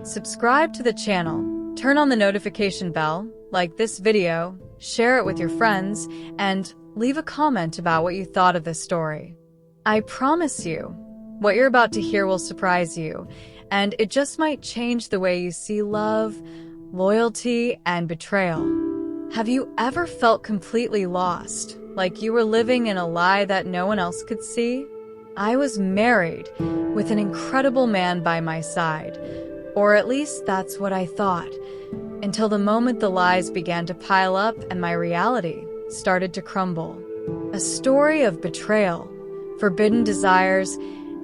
subscribe to the channel, turn on the notification bell, like this video, share it with your friends, and leave a comment about what you thought of this story. I promise you, what you're about to hear will surprise you, and it just might change the way you see love, loyalty, and betrayal. Have you ever felt completely lost, like you were living in a lie that no one else could see? I was married, with an incredible man by my side, or at least that's what I thought, until the moment the lies began to pile up and my reality started to crumble. A story of betrayal, forbidden desires,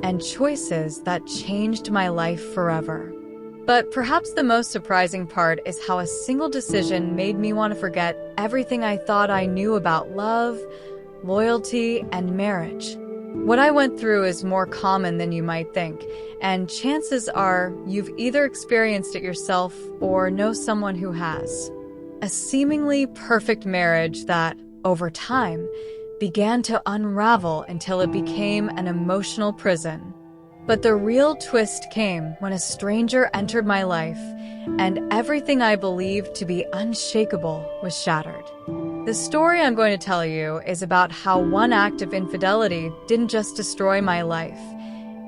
and choices that changed my life forever. But perhaps the most surprising part is how a single decision made me want to forget everything I thought I knew about love, loyalty, and marriage. What I went through is more common than you might think, and chances are you've either experienced it yourself or know someone who has. A seemingly perfect marriage that, over time, began to unravel until it became an emotional prison. But the real twist came when a stranger entered my life, and everything I believed to be unshakable was shattered. The story I'm going to tell you is about how one act of infidelity didn't just destroy my life.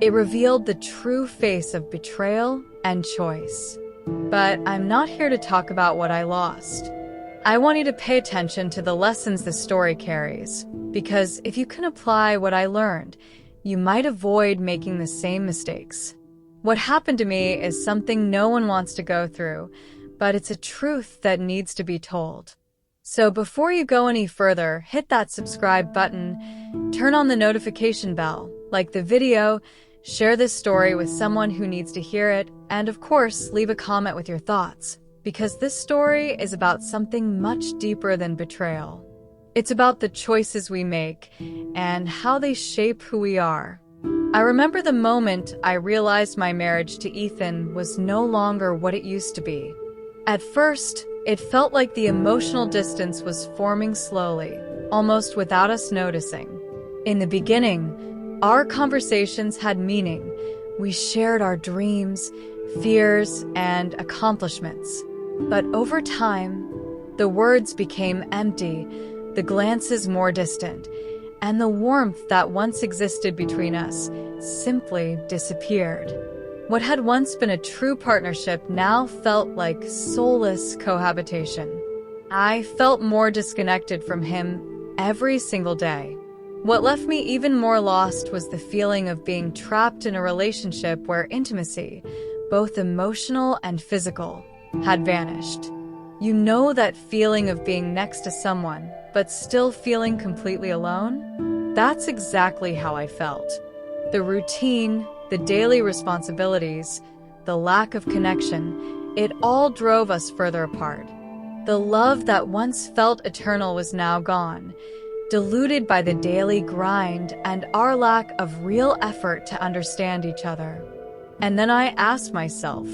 It revealed the true face of betrayal and choice. But I'm not here to talk about what I lost. I want you to pay attention to the lessons this story carries, because if you can apply what I learned, you might avoid making the same mistakes. What happened to me is something no one wants to go through, but it's a truth that needs to be told. So before you go any further, hit that subscribe button, turn on the notification bell, like the video, share this story with someone who needs to hear it, and of course, leave a comment with your thoughts, because this story is about something much deeper than betrayal. It's about the choices we make and how they shape who we are. I remember the moment I realized my marriage to Ethan was no longer what it used to be. At first, it felt like the emotional distance was forming slowly, almost without us noticing. In the beginning, our conversations had meaning. We shared our dreams, fears, and accomplishments. But over time, the words became empty, the glances more distant, and the warmth that once existed between us simply disappeared. What had once been a true partnership now felt like soulless cohabitation. I felt more disconnected from him every single day. What left me even more lost was the feeling of being trapped in a relationship where intimacy, both emotional and physical, had vanished. You know that feeling of being next to someone, but still feeling completely alone? That's exactly how I felt. The routine, the daily responsibilities, the lack of connection, it all drove us further apart. The love that once felt eternal was now gone, diluted by the daily grind and our lack of real effort to understand each other. And then I asked myself,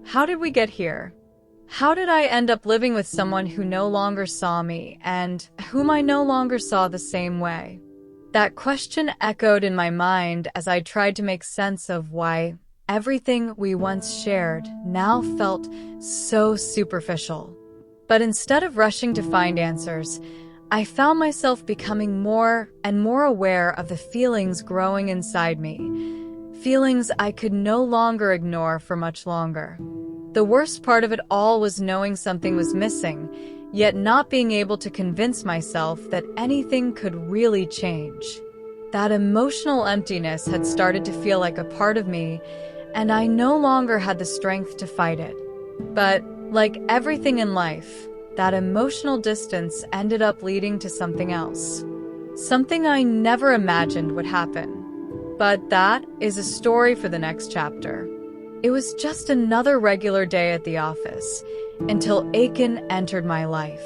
how did we get here? How did I end up living with someone who no longer saw me and whom I no longer saw the same way? That question echoed in my mind as I tried to make sense of why everything we once shared now felt so superficial. But instead of rushing to find answers, I found myself becoming more and more aware of the feelings growing inside me, feelings I could no longer ignore for much longer. The worst part of it all was knowing something was missing, yet not being able to convince myself that anything could really change. That emotional emptiness had started to feel like a part of me, and I no longer had the strength to fight it. But, like everything in life, that emotional distance ended up leading to something else. Something I never imagined would happen. But that is a story for the next chapter. It was just another regular day at the office, until Aiken entered my life.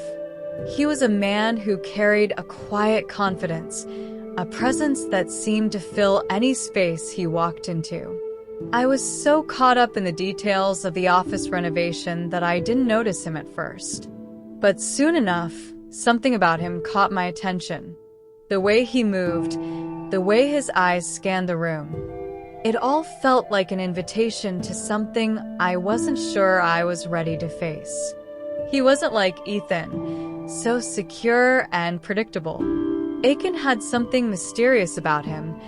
He was a man who carried a quiet confidence, a presence that seemed to fill any space he walked into. I was so caught up in the details of the office renovation that I didn't notice him at first. But soon enough, something about him caught my attention. The way he moved, the way his eyes scanned the room. It all felt like an invitation to something I wasn't sure I was ready to face. He wasn't like Ethan, so secure and predictable. Aiken had something mysterious about him,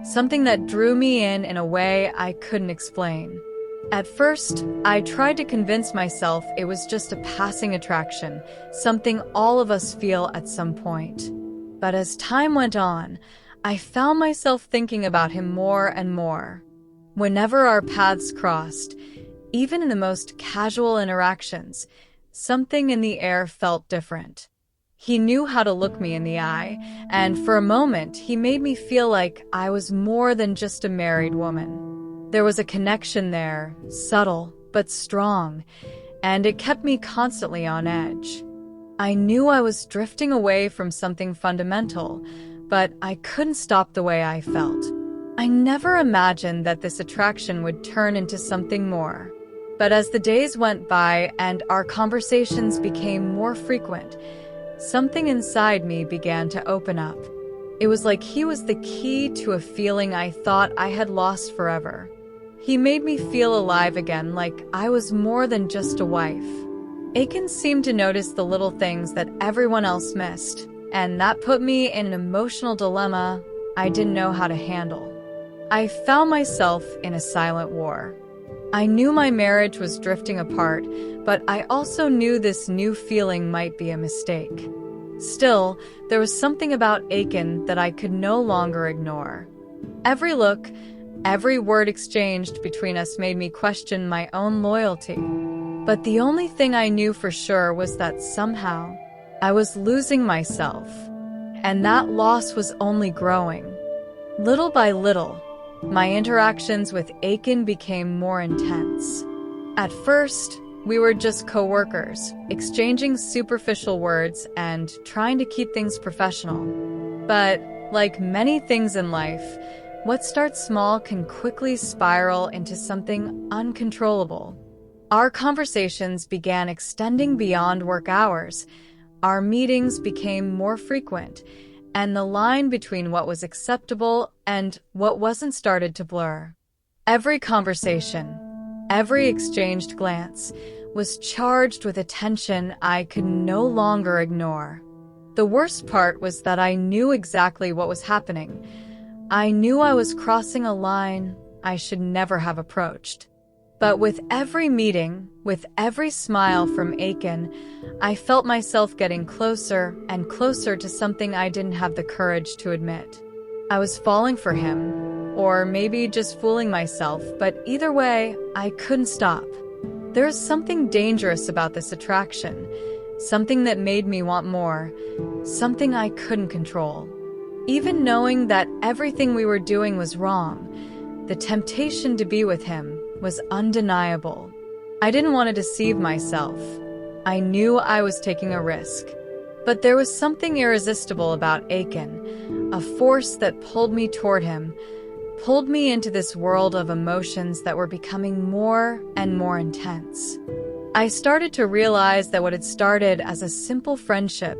something that drew me in a way I couldn't explain. At first, I tried to convince myself it was just a passing attraction, something all of us feel at some point. But as time went on, I found myself thinking about him more and more. Whenever our paths crossed, even in the most casual interactions, something in the air felt different. He knew how to look me in the eye, and for a moment, he made me feel like I was more than just a married woman. There was a connection there, subtle but strong, and it kept me constantly on edge. I knew I was drifting away from something fundamental, but I couldn't stop the way I felt. I never imagined that this attraction would turn into something more. But as the days went by and our conversations became more frequent, something inside me began to open up. It was like he was the key to a feeling I thought I had lost forever. He made me feel alive again, like I was more than just a wife. Aiken seemed to notice the little things that everyone else missed, and that put me in an emotional dilemma I didn't know how to handle. I found myself in a silent war. I knew my marriage was drifting apart, but I also knew this new feeling might be a mistake. Still, there was something about Aiken that I could no longer ignore. Every look, every word exchanged between us made me question my own loyalty. But the only thing I knew for sure was that somehow I was losing myself, and that loss was only growing. Little by little, my interactions with Aiken became more intense. At first, we were just co-workers, exchanging superficial words and trying to keep things professional. But, like many things in life, what starts small can quickly spiral into something uncontrollable. Our conversations began extending beyond work hours. Our meetings became more frequent, and the line between what was acceptable and what wasn't started to blur. Every conversation, every exchanged glance, was charged with a tension I could no longer ignore. The worst part was that I knew exactly what was happening. I knew I was crossing a line I should never have approached. But with every meeting, with every smile from Aiken, I felt myself getting closer and closer to something I didn't have the courage to admit. I was falling for him, or maybe just fooling myself, but either way, I couldn't stop. There is something dangerous about this attraction, something that made me want more, something I couldn't control. Even knowing that everything we were doing was wrong, the temptation to be with him was undeniable. I didn't want to deceive myself. I knew I was taking a risk. But there was something irresistible about Aiken, a force that pulled me toward him, pulled me into this world of emotions that were becoming more and more intense. I started to realize that what had started as a simple friendship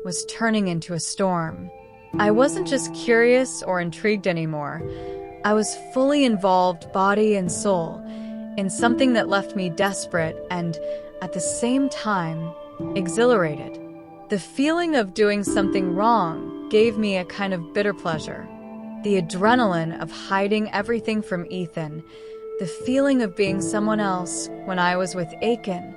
was turning into a storm. I wasn't just curious or intrigued anymore. I was fully involved, body and soul, in something that left me desperate and, at the same time, exhilarated. The feeling of doing something wrong gave me a kind of bitter pleasure. The adrenaline of hiding everything from Ethan, the feeling of being someone else when I was with Aiken,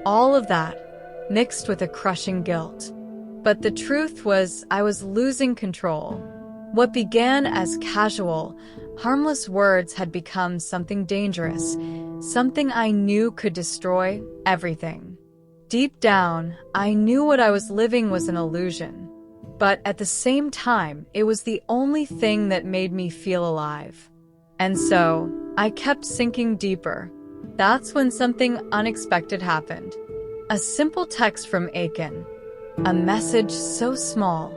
all of that mixed with a crushing guilt. But the truth was, I was losing control. What began as casual, harmless words had become something dangerous, something I knew could destroy everything. Deep down, I knew what I was living was an illusion. But at the same time, it was the only thing that made me feel alive. And so, I kept sinking deeper. That's when something unexpected happened. A simple text from Aiken, a message so small,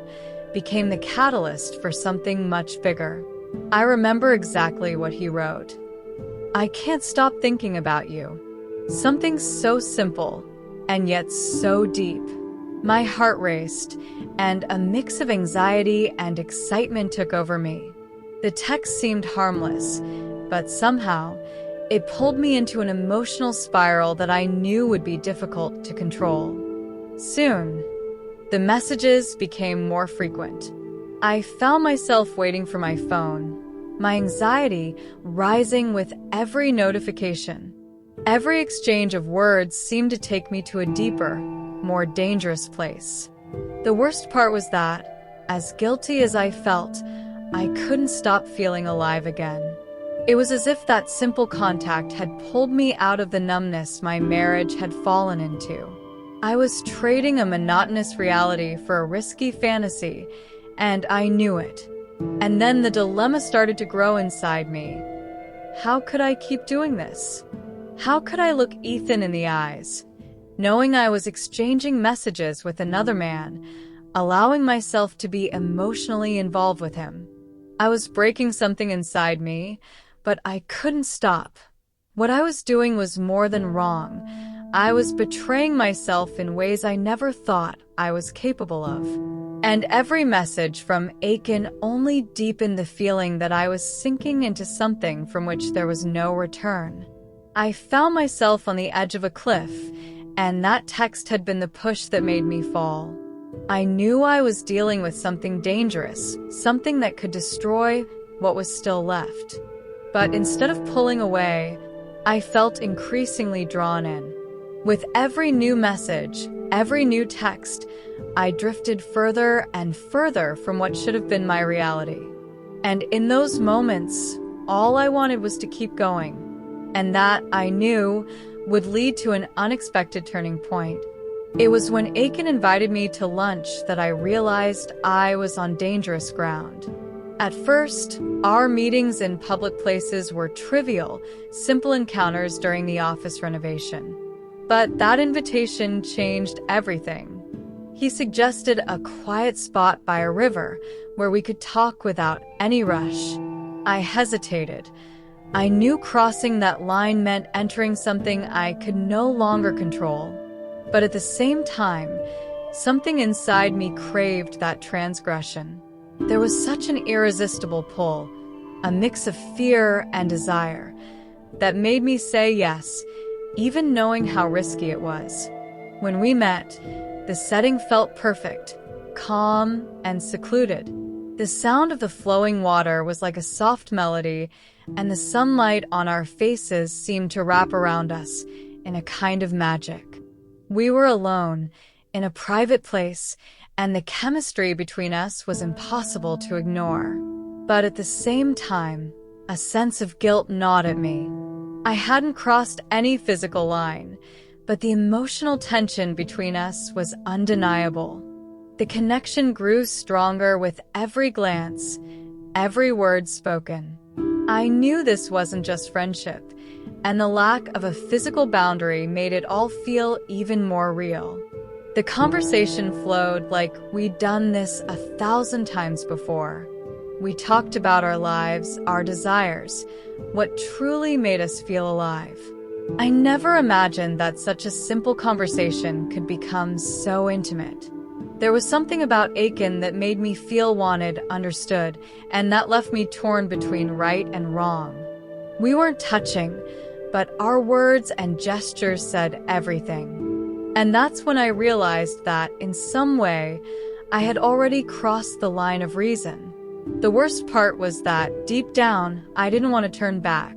became the catalyst for something much bigger. I remember exactly what he wrote. "I can't stop thinking about you." Something so simple, and yet so deep. My heart raced, and a mix of anxiety and excitement took over me. The text seemed harmless, but somehow, it pulled me into an emotional spiral that I knew would be difficult to control. Soon, the messages became more frequent. I found myself waiting for my phone, my anxiety rising with every notification. Every exchange of words seemed to take me to a deeper, more dangerous place. The worst part was that, as guilty as I felt, I couldn't stop feeling alive again. It was as if that simple contact had pulled me out of the numbness my marriage had fallen into. I was trading a monotonous reality for a risky fantasy, and I knew it. And then the dilemma started to grow inside me. How could I keep doing this? How could I look Ethan in the eyes, knowing I was exchanging messages with another man, allowing myself to be emotionally involved with him? I was breaking something inside me, but I couldn't stop. What I was doing was more than wrong. I was betraying myself in ways I never thought I was capable of. And every message from Aiken only deepened the feeling that I was sinking into something from which there was no return. I found myself on the edge of a cliff, and that text had been the push that made me fall. I knew I was dealing with something dangerous, something that could destroy what was still left. But instead of pulling away, I felt increasingly drawn in. With every new message, every new text, I drifted further and further from what should have been my reality. And in those moments, all I wanted was to keep going. And that, I knew, would lead to an unexpected turning point. It was when Aiken invited me to lunch that I realized I was on dangerous ground. At first, our meetings in public places were trivial, simple encounters during the office renovation. But that invitation changed everything. He suggested a quiet spot by a river where we could talk without any rush. I hesitated. I knew crossing that line meant entering something I could no longer control. But at the same time, something inside me craved that transgression. There was such an irresistible pull, a mix of fear and desire, that made me say yes, even knowing how risky it was. When we met, the setting felt perfect, calm and secluded. The sound of the flowing water was like a soft melody, and the sunlight on our faces seemed to wrap around us in a kind of magic. We were alone, in a private place, and the chemistry between us was impossible to ignore. But at the same time, a sense of guilt gnawed at me. I hadn't crossed any physical line, but the emotional tension between us was undeniable. The connection grew stronger with every glance, every word spoken. I knew this wasn't just friendship, and the lack of a physical boundary made it all feel even more real. The conversation flowed like we'd done this 1,000 times before. We talked about our lives, our desires, what truly made us feel alive. I never imagined that such a simple conversation could become so intimate. There was something about Aiken that made me feel wanted, understood, and that left me torn between right and wrong. We weren't touching, but our words and gestures said everything. And that's when I realized that, in some way, I had already crossed the line of reason. The worst part was that, deep down, I didn't want to turn back.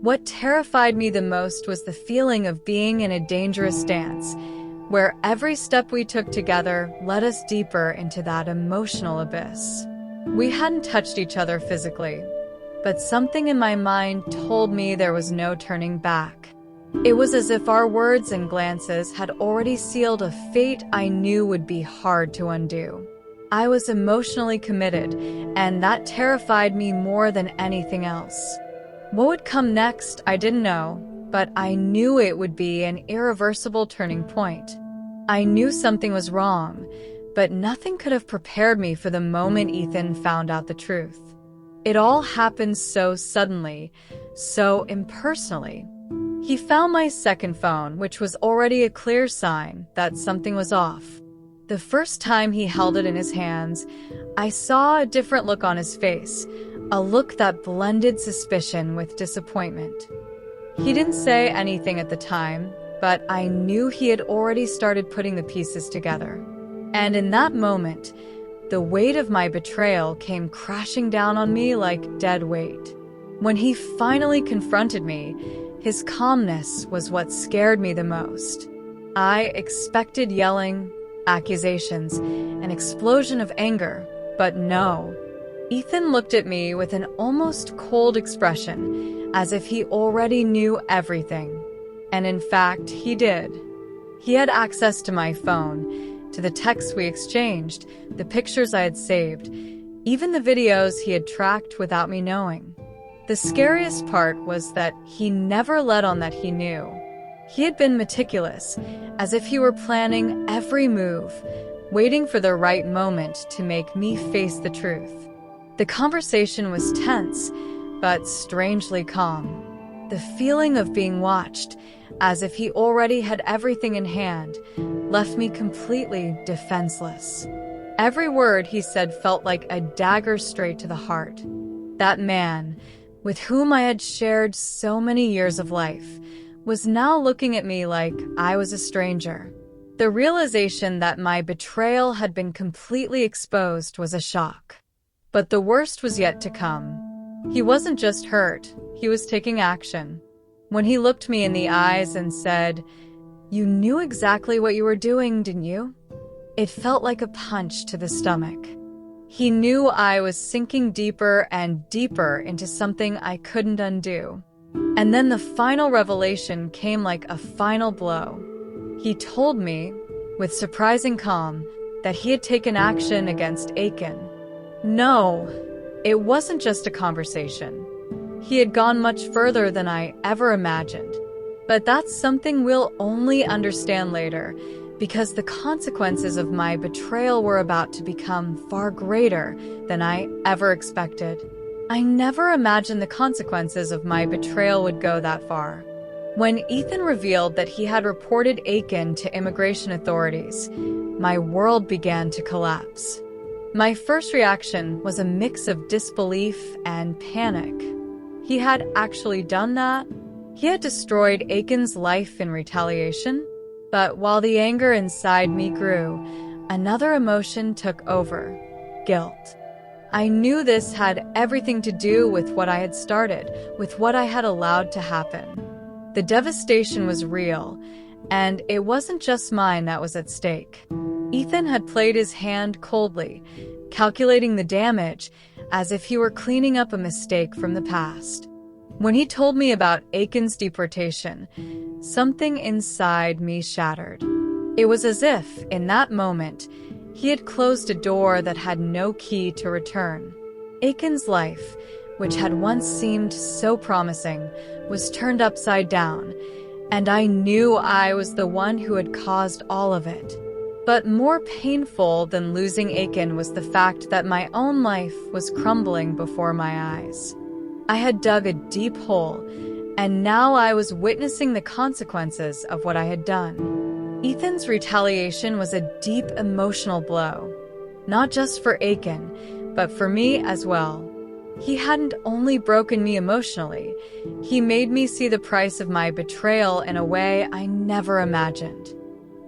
What terrified me the most was the feeling of being in a dangerous dance, where every step we took together led us deeper into that emotional abyss. We hadn't touched each other physically, but something in my mind told me there was no turning back. It was as if our words and glances had already sealed a fate I knew would be hard to undo. I was emotionally committed, and that terrified me more than anything else. What would come next, I didn't know, but I knew it would be an irreversible turning point. I knew something was wrong, but nothing could have prepared me for the moment Ethan found out the truth. It all happened so suddenly, so impersonally. He found my second phone, which was already a clear sign that something was off. The first time he held it in his hands, I saw a different look on his face, a look that blended suspicion with disappointment. He didn't say anything at the time, but I knew he had already started putting the pieces together. And in that moment, the weight of my betrayal came crashing down on me like dead weight. When he finally confronted me, his calmness was what scared me the most. I expected yelling, accusations, an explosion of anger, but no. Ethan looked at me with an almost cold expression, as if he already knew everything. And in fact, he did. He had access to my phone, to the texts we exchanged, the pictures I had saved, even the videos he had tracked without me knowing. The scariest part was that he never let on that he knew. He had been meticulous, as if he were planning every move, waiting for the right moment to make me face the truth. The conversation was tense, but strangely calm. The feeling of being watched, as if he already had everything in hand, left me completely defenseless. Every word he said felt like a dagger straight to the heart. That man, with whom I had shared so many years of life, was now looking at me like I was a stranger. The realization that my betrayal had been completely exposed was a shock. But the worst was yet to come. He wasn't just hurt, he was taking action. When he looked me in the eyes and said, "You knew exactly what you were doing, didn't you?" It felt like a punch to the stomach. He knew I was sinking deeper and deeper into something I couldn't undo. And then the final revelation came like a final blow. He told me, with surprising calm, that he had taken action against Aiken. No, it wasn't just a conversation. He had gone much further than I ever imagined. But that's something we'll only understand later, because the consequences of my betrayal were about to become far greater than I ever expected. I never imagined the consequences of my betrayal would go that far. When Ethan revealed that he had reported Aiken to immigration authorities, my world began to collapse. My first reaction was a mix of disbelief and panic. He had actually done that? He had destroyed Aiken's life in retaliation? But while the anger inside me grew, another emotion took over: guilt. I knew this had everything to do with what I had started, with what I had allowed to happen. The devastation was real, and it wasn't just mine that was at stake. Ethan had played his hand coldly, calculating the damage as if he were cleaning up a mistake from the past. When he told me about Aiken's deportation, something inside me shattered. It was as if, in that moment, he had closed a door that had no key to return. Aiken's life, which had once seemed so promising, was turned upside down, and I knew I was the one who had caused all of it. But more painful than losing Aiken was the fact that my own life was crumbling before my eyes. I had dug a deep hole, and now I was witnessing the consequences of what I had done. Ethan's retaliation was a deep emotional blow, not just for Aiken, but for me as well. He hadn't only broken me emotionally, he made me see the price of my betrayal in a way I never imagined.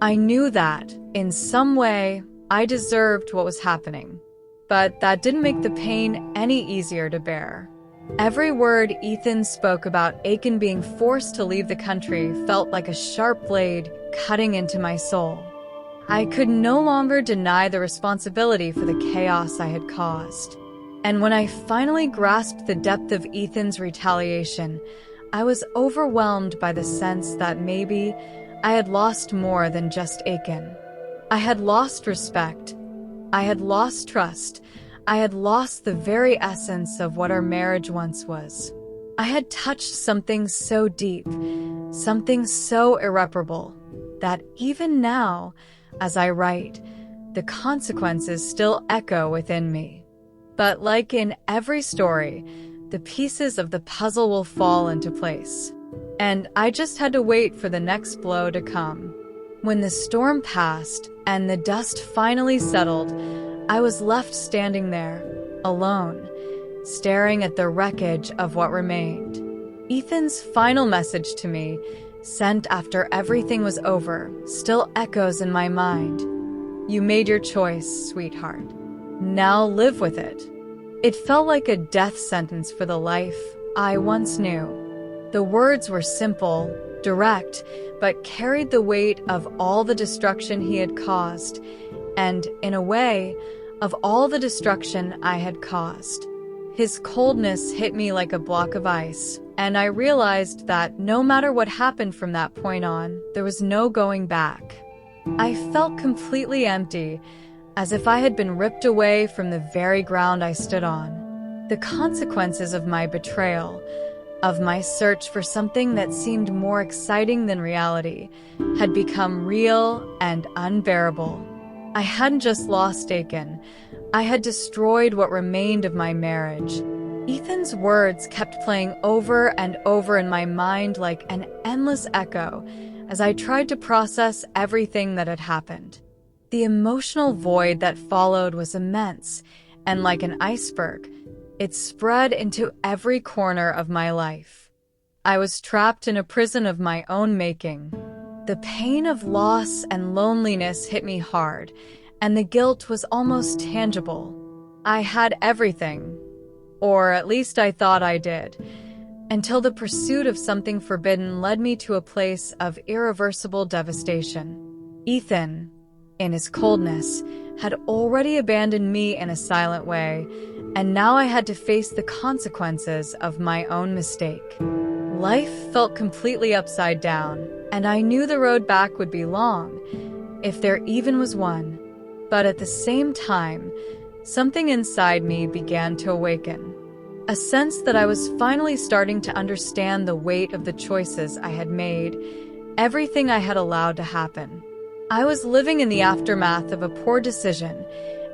I knew that, in some way, I deserved what was happening, but that didn't make the pain any easier to bear. Every word Ethan spoke about Aiken being forced to leave the country felt like a sharp blade cutting into my soul. I could no longer deny the responsibility for the chaos I had caused. And when I finally grasped the depth of Ethan's retaliation, I was overwhelmed by the sense that maybe I had lost more than just Aiken. I had lost respect. I had lost trust. I had lost the very essence of what our marriage once was. I had touched something so deep, something so irreparable, that even now, as I write, the consequences still echo within me. But like in every story, the pieces of the puzzle will fall into place. And I just had to wait for the next blow to come. When the storm passed and the dust finally settled, I was left standing there, alone, staring at the wreckage of what remained. Ethan's final message to me, sent after everything was over, still echoes in my mind. "You made your choice, sweetheart. Now live with it." It felt like a death sentence for the life I once knew. The words were simple, direct, but carried the weight of all the destruction he had caused, and, in a way, of all the destruction I had caused. His coldness hit me like a block of ice, and I realized that no matter what happened from that point on, there was no going back. I felt completely empty, as if I had been ripped away from the very ground I stood on. The consequences of my betrayal, of my search for something that seemed more exciting than reality, had become real and unbearable. I hadn't just lost Aiken, I had destroyed what remained of my marriage. Ethan's words kept playing over and over in my mind like an endless echo as I tried to process everything that had happened. The emotional void that followed was immense, and like an iceberg, it spread into every corner of my life. I was trapped in a prison of my own making. The pain of loss and loneliness hit me hard, and the guilt was almost tangible. I had everything, or at least I thought I did, until the pursuit of something forbidden led me to a place of irreversible devastation. Ethan, in his coldness, had already abandoned me in a silent way, and now I had to face the consequences of my own mistake. Life felt completely upside down, and I knew the road back would be long, if there even was one. But at the same time, something inside me began to awaken. A sense that I was finally starting to understand the weight of the choices I had made, everything I had allowed to happen. I was living in the aftermath of a poor decision,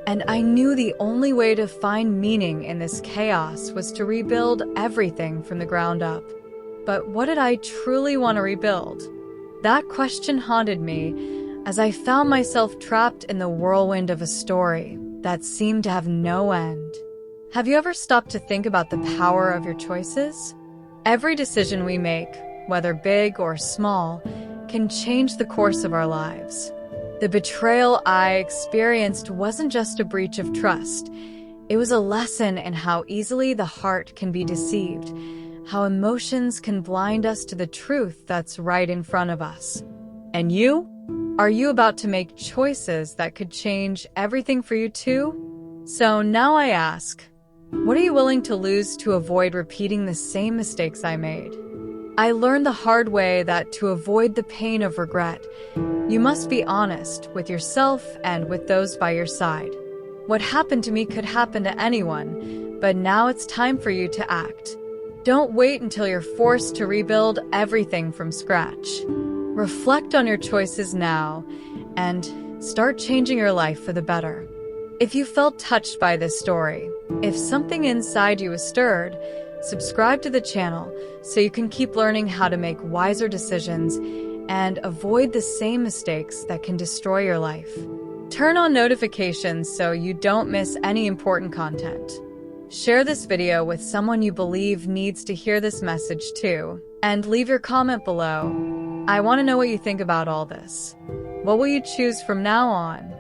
and I knew the only way to find meaning in this chaos was to rebuild everything from the ground up. But what did I truly want to rebuild? That question haunted me as I found myself trapped in the whirlwind of a story that seemed to have no end. Have you ever stopped to think about the power of your choices? Every decision we make, whether big or small, can change the course of our lives. The betrayal I experienced wasn't just a breach of trust. It was a lesson in how easily the heart can be deceived, how emotions can blind us to the truth that's right in front of us. And you? Are you about to make choices that could change everything for you too? So now I ask, what are you willing to lose to avoid repeating the same mistakes I made? I learned the hard way that to avoid the pain of regret, you must be honest with yourself and with those by your side. What happened to me could happen to anyone, but now it's time for you to act. Don't wait until you're forced to rebuild everything from scratch. Reflect on your choices now and start changing your life for the better. If you felt touched by this story, if something inside you was stirred, subscribe to the channel so you can keep learning how to make wiser decisions and avoid the same mistakes that can destroy your life. Turn on notifications so you don't miss any important content. Share this video with someone you believe needs to hear this message too, and leave your comment below. I want to know what you think about all this. What will you choose from now on?